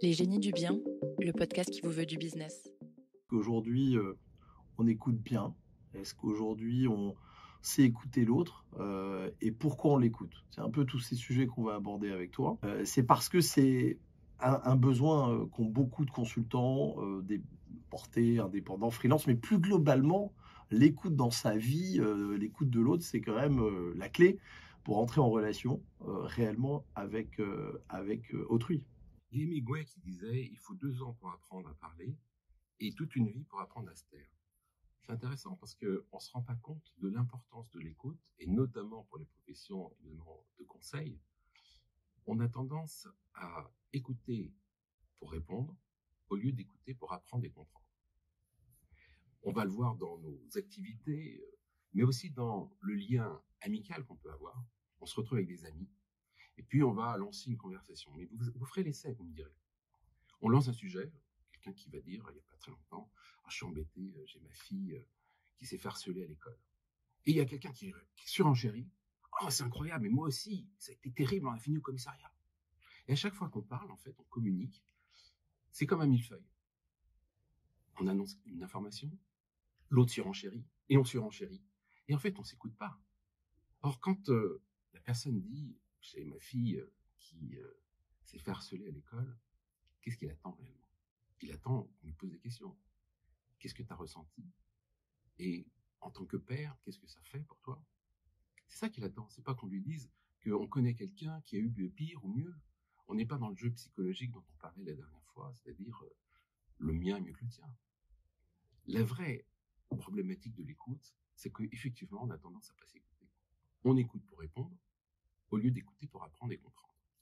Les génies du bien, le podcast qui vous veut du business. Qu'aujourd'hui, on écoute bien? Est-ce qu'aujourd'hui, on sait écouter l'autre? Et pourquoi on l'écoute? C'est un peu tous ces sujets qu'on va aborder avec toi. C'est parce que c'est un besoin, qu'ont beaucoup de consultants, des portés, indépendants, freelance, mais plus globalement, l'écoute dans sa vie, l'écoute de l'autre, c'est quand même, la clé pour entrer en relation, réellement avec autrui. Il y a Hemingway qui disait il faut 2 ans pour apprendre à parler et toute une vie pour apprendre à se taire. C'est intéressant parce qu'on ne se rend pas compte de l'importance de l'écoute, et notamment pour les professions évidemment, de conseil. On a tendance à écouter pour répondre au lieu d'écouter pour apprendre et comprendre. On va le voir dans nos activités, mais aussi dans le lien amical qu'on peut avoir. On se retrouve avec des amis et puis on va lancer une conversation. Mais vous ferez l'essai, vous me direz. On lance un sujet, quelqu'un qui va dire, il n'y a pas très longtemps, ah, je suis embêté, j'ai ma fille qui s'est fait harceler à l'école. Et il y a quelqu'un qui surenchérit, oh c'est incroyable, mais moi aussi, ça a été terrible, on a fini au commissariat. Et à chaque fois qu'on parle, en fait, on communique, c'est comme un millefeuille. On annonce une information, l'autre surenchérit, et on surenchérit. Et en fait, on ne s'écoute pas. Or, quand la personne dit, j'ai ma fille qui s'est fait harceler à l'école, qu'est-ce qu'il attend réellement? Il attend qu'on lui pose des questions. Qu'est-ce que tu as ressenti? Et en tant que père, qu'est-ce que ça fait pour toi? C'est ça qu'il attend. C'est pas qu'on lui dise qu'on connaît quelqu'un qui a eu pire ou mieux. On n'est pas dans le jeu psychologique dont on parlait la dernière fois, c'est-à-dire le mien est mieux que le tien. La vraie problématique de l'écoute, c'est qu'effectivement, on a tendance à pas s'écouter. On écoute pour répondre au lieu d'écouter pour apprendre et comprendre.